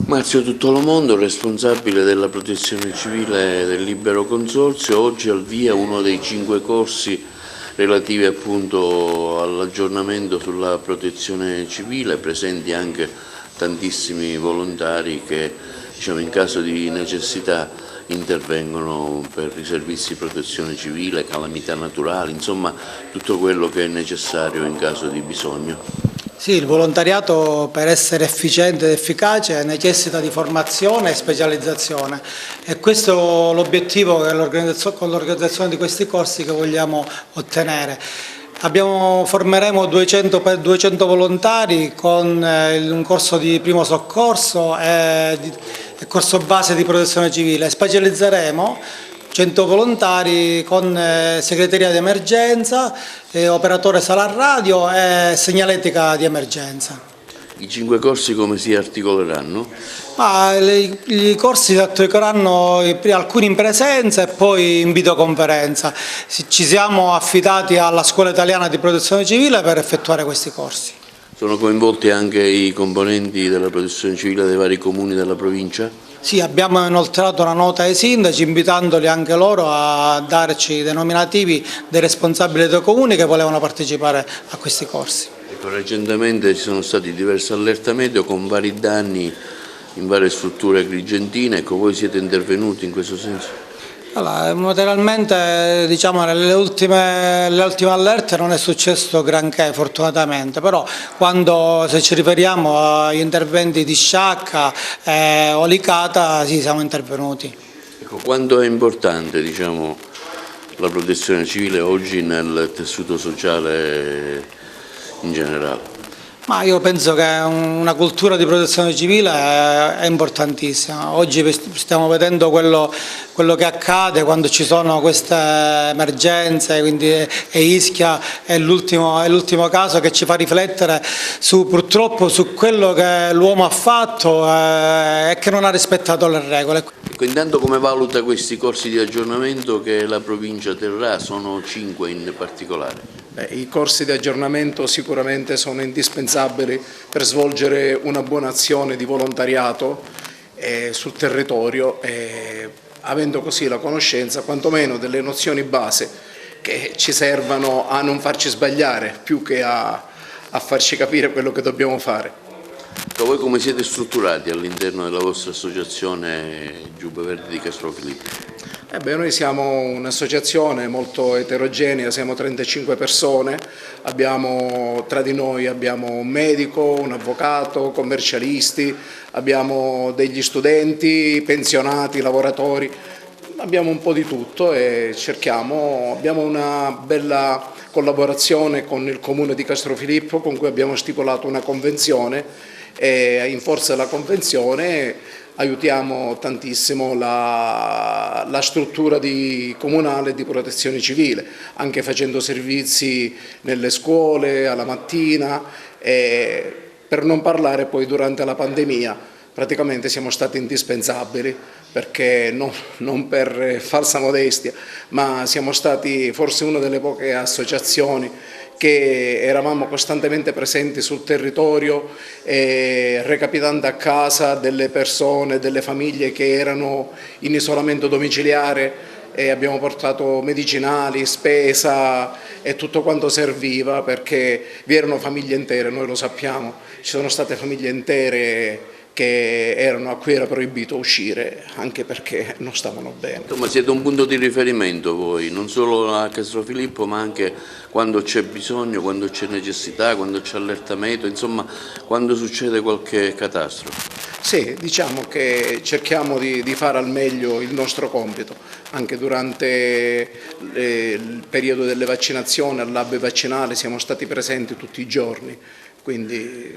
Marzio Tuttolomondo, responsabile della protezione civile del Libero Consorzio, oggi al via uno dei 5 corsi relativi appunto all'aggiornamento sulla protezione civile, presenti anche tantissimi volontari che in caso di necessità intervengono per i servizi di protezione civile, calamità naturali, insomma tutto quello che è necessario in caso di bisogno. Sì, il volontariato per essere efficiente ed efficace necessita di formazione e specializzazione e questo è l'obiettivo con l'organizzazione di questi corsi che vogliamo ottenere. Formeremo 200 volontari con un corso di primo soccorso e corso base di protezione civile. Specializzeremo 100 volontari con segreteria di emergenza, operatore sala radio e segnaletica di emergenza. I 5 corsi come si articoleranno? I corsi si articoleranno alcuni in presenza e poi in videoconferenza. Ci siamo affidati alla Scuola Italiana di Protezione Civile per effettuare questi corsi. Sono coinvolti anche i componenti della Protezione Civile dei vari comuni della provincia? Sì, abbiamo inoltrato una nota ai sindaci invitandoli anche loro a darci dei nominativi dei responsabili dei comuni che volevano partecipare a questi corsi. Ecco, recentemente ci sono stati diverse allerte meteo con vari danni in varie strutture agrigentine, ecco, voi siete intervenuti in questo senso? Allora, materialmente diciamo nelle ultime allerte non è successo granché fortunatamente, però se ci riferiamo agli interventi di Sciacca o Licata sì, siamo intervenuti. Ecco, quanto è importante la protezione civile oggi nel tessuto sociale in generale? Ma io penso che una cultura di protezione civile è importantissima. Oggi stiamo vedendo quello che accade quando ci sono queste emergenze, quindi Ischia è l'ultimo caso che ci fa riflettere purtroppo su quello che l'uomo ha fatto e che non ha rispettato le regole. Ecco, intanto come valuta questi corsi di aggiornamento che la provincia terrà? Sono 5 in particolare. I corsi di aggiornamento sicuramente sono indispensabili per svolgere una buona azione di volontariato sul territorio, avendo così la conoscenza quantomeno delle nozioni base che ci servano a non farci sbagliare più che a farci capire quello che dobbiamo fare. Voi come siete strutturati all'interno della vostra associazione Giubbe Verdi di Castrofilippo? Noi siamo un'associazione molto eterogenea, siamo 35 persone, tra di noi abbiamo un medico, un avvocato, commercialisti, abbiamo degli studenti, pensionati, lavoratori, abbiamo un po' di tutto e abbiamo una bella collaborazione con il Comune di Castrofilippo con cui abbiamo stipulato una convenzione e in forza della convenzione aiutiamo tantissimo la struttura comunale di protezione civile, anche facendo servizi nelle scuole, alla mattina, per non parlare poi durante la pandemia. Praticamente siamo stati indispensabili perché non per falsa modestia, ma siamo stati forse una delle poche associazioni che eravamo costantemente presenti sul territorio, recapitando a casa delle persone, delle famiglie che erano in isolamento domiciliare e abbiamo portato medicinali, spesa e tutto quanto serviva perché vi erano famiglie intere, noi lo sappiamo, ci sono state famiglie intere a cui era proibito uscire anche perché non stavano bene. Ma siete un punto di riferimento voi, non solo a Castrofilippo ma anche quando c'è bisogno, quando c'è necessità, quando c'è allerta meteo, insomma quando succede qualche catastrofe. Sì, diciamo che cerchiamo di fare al meglio il nostro compito, anche durante il periodo delle vaccinazioni, all'hub vaccinale siamo stati presenti tutti i giorni, quindi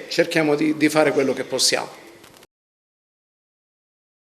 cerchiamo di fare quello che possiamo.